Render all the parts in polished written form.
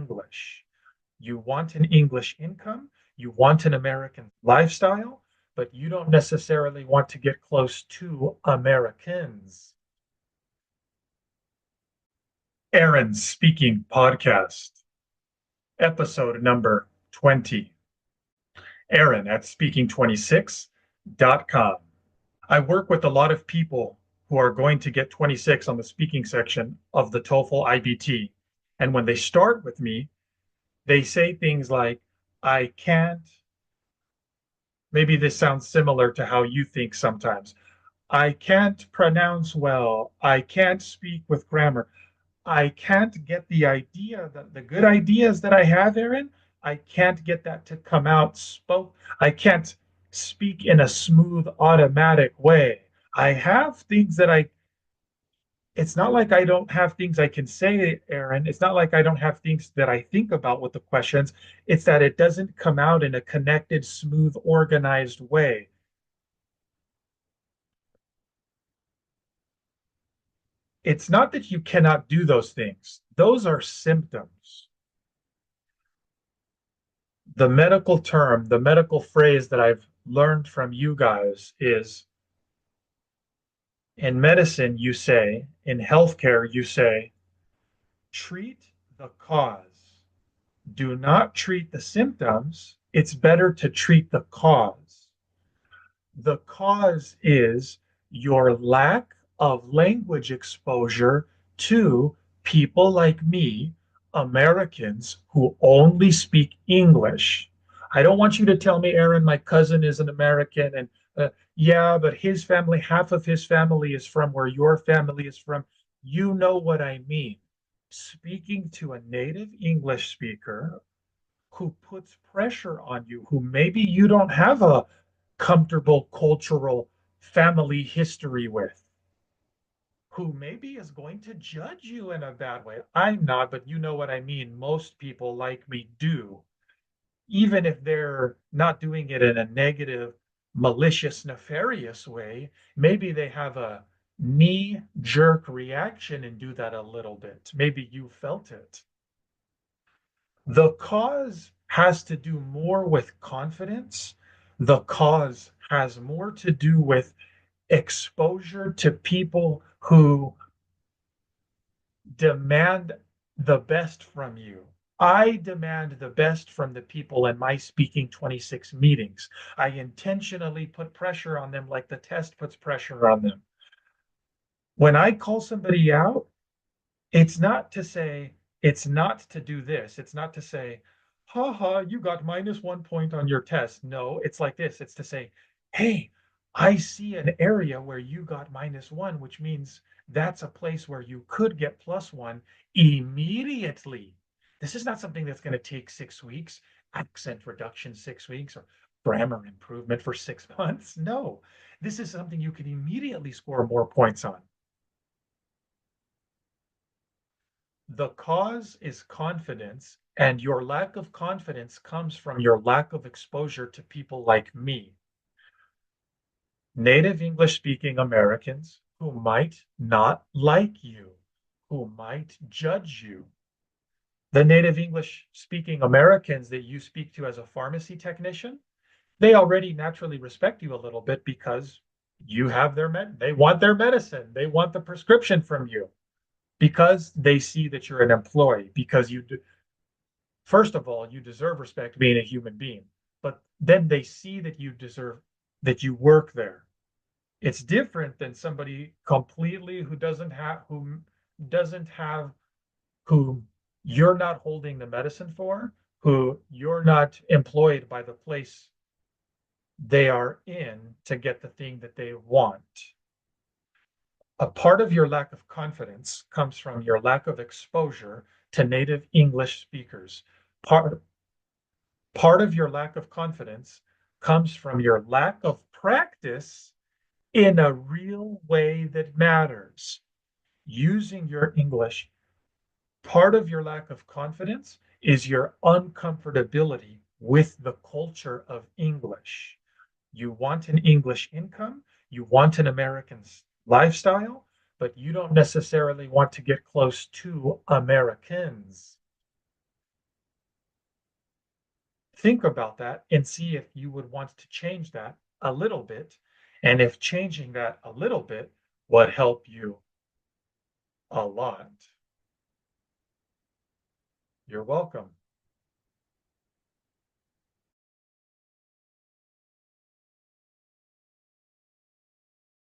English. You want an English income, you want an American lifestyle, but you don't necessarily want to get close to Americans. Aaron's Speaking Podcast, episode number 20. Aaron at speaking26.com. I work with a lot of people who are going to get 26 on the speaking section of the TOEFL iBT. And when they start with me, they say things like, I can't, maybe this sounds similar to how you think sometimes. I can't pronounce well. I can't speak with grammar. I can't get the idea that the good ideas that I have, Aaron, I can't get that to come out spoke. I can't speak in a smooth, automatic way. I have things that it's not like I don't have things I can say, Aaron. It's not like I don't have things that I think about with the questions. It's that it doesn't come out in a connected, smooth, organized way. It's not that you cannot do those things. Those are symptoms. The medical term, the medical phrase that I've learned from you guys is in medicine, you say, in healthcare, you say, treat the cause. Do not treat the symptoms. It's better to treat the cause. The cause is your lack of language exposure to people like me, Americans who only speak English. I don't want you to tell me, Aaron, my cousin is an American and yeah, but his family, half of his family is from where your family is from. You know what I mean. Speaking to a native English speaker who puts pressure on you, who maybe you don't have a comfortable cultural family history with, who maybe is going to judge you in a bad way. I'm not, but you know what I mean. Most people like me do, even if they're not doing it in a negative, malicious, nefarious way. Maybe they have a knee jerk reaction and do that a little bit. Maybe you felt it. The cause has to do more with confidence. The cause has more to do with exposure to people who demand the best from you. I demand the best from the people in my Speaking 26 meetings. I intentionally put pressure on them like the test puts pressure on them. When I call somebody out, it's not to say, it's not to do this. It's not to say, ha ha, you got -1 point on your test. No, it's like this. It's to say, hey, I see an area where you got -1, which means that's a place where you could get +1 immediately. This is not something that's going to take 6 weeks, accent reduction 6 weeks, or grammar improvement for 6 months. No, this is something you can immediately score more points on. The cause is confidence, and your lack of confidence comes from your lack of exposure to people like me, native English speaking Americans who might not like you, who might judge you. The native English speaking Americans that you speak to as a pharmacy technician, they already naturally respect you a little bit because you have they want their medicine, they want the prescription from you because they see that you're an employee, because you do, first of all, you deserve respect being a human being, but then they see that you deserve that you work there. It's different than somebody completely who doesn't have who you're not holding the medicine for, who you're not employed by the place they are in to get the thing that they want. A part of your lack of confidence comes from your lack of exposure to native English speakers. Part Part of your lack of confidence comes from your lack of practice in a real way that matters. Using your English, part of your lack of confidence is your uncomfortability with the culture of English. You want an English income, you want an American lifestyle, but you don't necessarily want to get close to Americans. think about that and see if you would want to change that a little bit, and if changing that a little bit would help you a lot. You're welcome.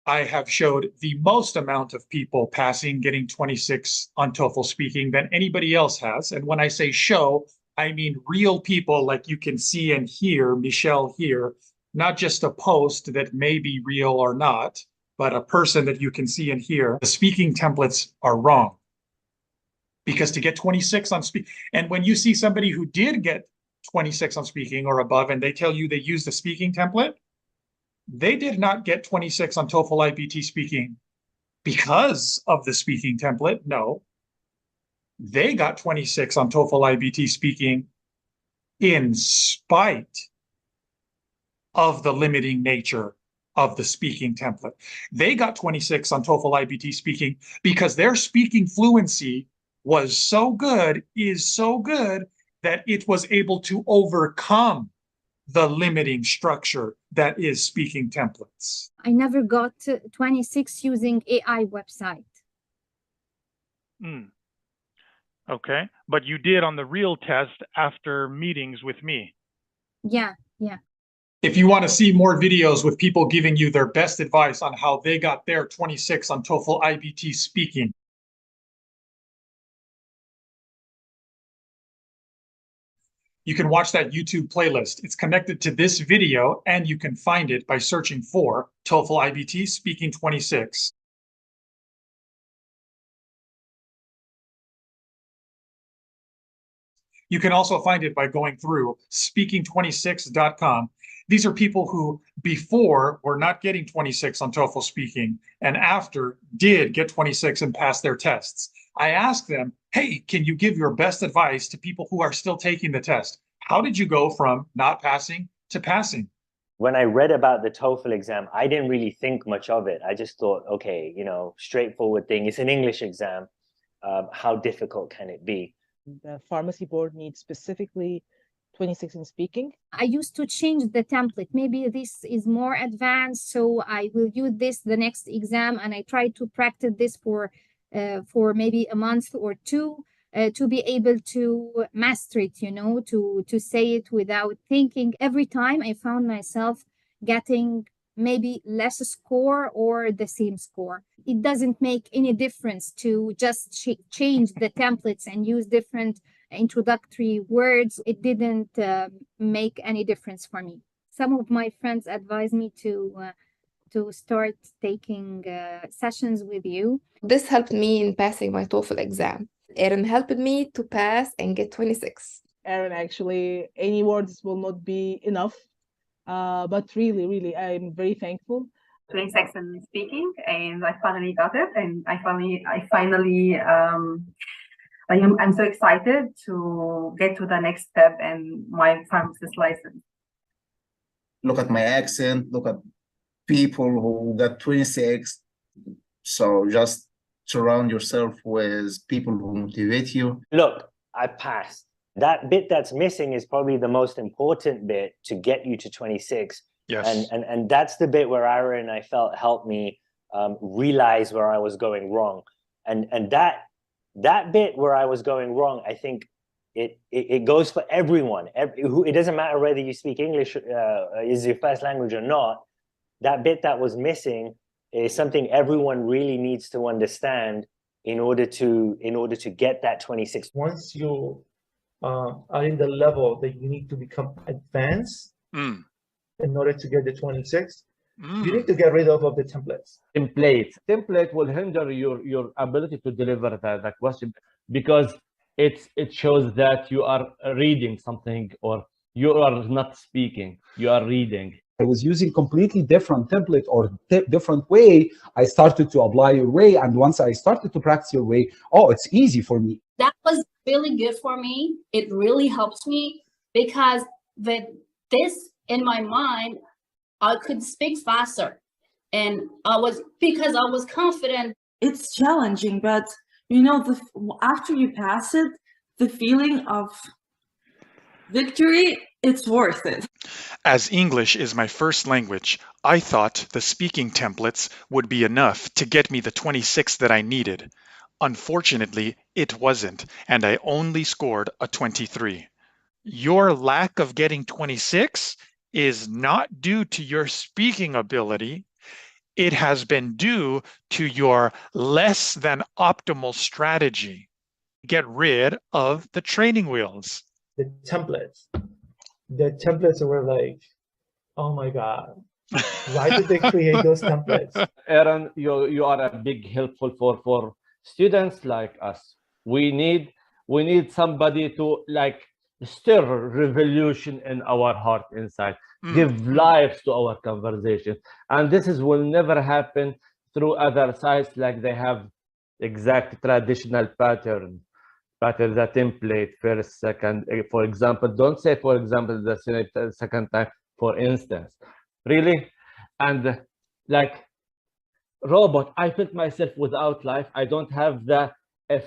I have showed the most amount of people passing, getting 26 on TOEFL speaking than anybody else has. And when I say show, I mean real people like you can see and hear Michelle here, not just a post that may be real or not, but a person that you can see and hear. The speaking templates are wrong. Because to get 26 on speaking, and when you see somebody who did get 26 on speaking or above, and they tell you they use the speaking template, they did not get 26 on TOEFL iBT speaking because of the speaking template. No, they got 26 on TOEFL iBT speaking in spite of the limiting nature of the speaking template. They got 26 on TOEFL iBT speaking because their speaking fluency was so good, is so good, that it was able to overcome the limiting structure that is speaking templates. I never got 26 using AI website. Okay, but you did on the real test after meetings with me. Yeah. If you want to see more videos with people giving you their best advice on how they got their 26 on TOEFL iBT speaking, you can watch that YouTube playlist. It's connected to this video, and you can find it by searching for TOEFL iBT Speaking 26. You can also find it by going through speaking26.com. These are people who before were not getting 26 on TOEFL speaking, and after did get 26 and pass their tests. I asked them, hey, can you give your best advice to people who are still taking the test? How did you go from not passing to passing? When I read about the TOEFL exam, I didn't really think much of it. I just thought, okay, straightforward thing. It's an English exam. How difficult can it be? The pharmacy board needs specifically 26 in speaking. I used to change the template. Maybe this is more advanced, so I will use this the next exam, and I try to practice this for maybe a month or two to be able to master it, to say it without thinking. Every time I found myself getting maybe less score or the same score. It doesn't make any difference to just change the templates and use different introductory words. It didn't make any difference for me. Some of my friends advised me to start taking sessions with you. This helped me in passing my TOEFL exam. Erin helped me to pass and get 26. Erin, actually, any words will not be enough. But really, I'm very thankful. 26 in speaking, and I finally got it, and I'm so excited to get to the next step and my pharmacist license. Look at my accent, look at people who got 26. So just surround yourself with people who motivate you. Look, I passed. That bit that's missing is probably the most important bit to get you to 26. Yes. And that's the bit where Aaron, I felt, helped me realize where I was going wrong. And that bit where I was going wrong, I think it goes for everyone. It doesn't matter whether you speak English is your first language or not. That bit that was missing is something everyone really needs to understand in order to get that 26. Once you are in the level that you need to become advanced in order to get the 26, you need to get rid of the templates. Template will hinder your ability to deliver the question, because it shows that you are reading something or you are not speaking, you are reading. I was using completely different template or different way. I started to apply your way, and once I started to practice your way, oh, it's easy for me. That was really good for me. It really helped me because with this in my mind, I could speak faster, and because I was confident. It's challenging, but after you pass it, the feeling of victory, it's worth it. As English is my first language, I thought the speaking templates would be enough to get me the 26 that I needed. Unfortunately, it wasn't, and I only scored a 23. Your lack of getting 26 is not due to your speaking ability. It has been due to your less than optimal strategy. Get rid of the training wheels. The templates were like, oh my God, why did they create those templates? Aaron, you are a big helpful for students like us. We need somebody to like stir revolution in our heart inside, give life to our conversation. And this will never happen through other sites like they have exact traditional pattern, the template, first, second, for example. Don't say, for example, the second time, for instance. Really? And like robot, I felt myself without life. I don't have the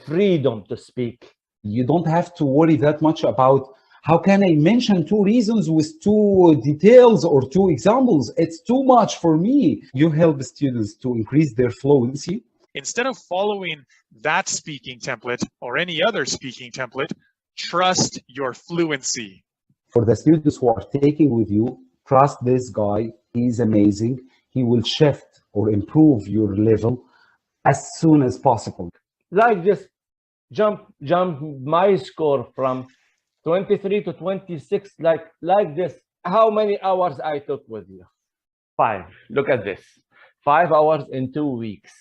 freedom to speak. You don't have to worry that much about how can I mention 2 reasons with 2 details or 2 examples. It's too much for me. You help students to increase their fluency. Instead of following that speaking template or any other speaking template, trust your fluency. For the students who are taking with you, trust this guy. He's amazing. He will shift or improve your level as soon as possible. Like just jump my score from 23 to 26, like this. How many hours I took with you? 5. Look at this. 5 hours in 2 weeks.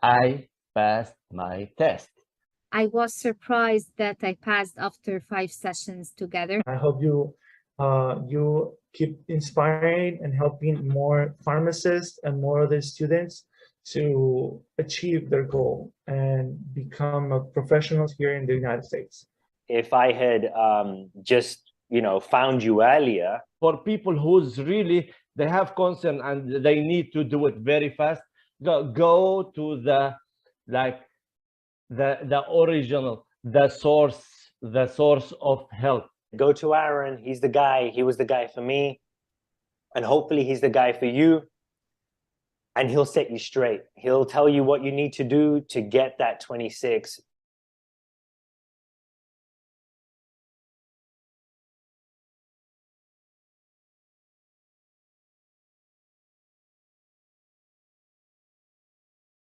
I passed my test. I was surprised that I passed after 5 sessions together. I hope you keep inspiring and helping more pharmacists and more other students to achieve their goal and become a professionals here in the United States. If I had just, found you earlier. For people who's really, they have concern and they need to do it very fast, go to the original, the source of help. Go to Aaron. He's the guy. He was the guy for me. And hopefully he's the guy for you. And he'll set you straight. He'll tell you what you need to do to get that 26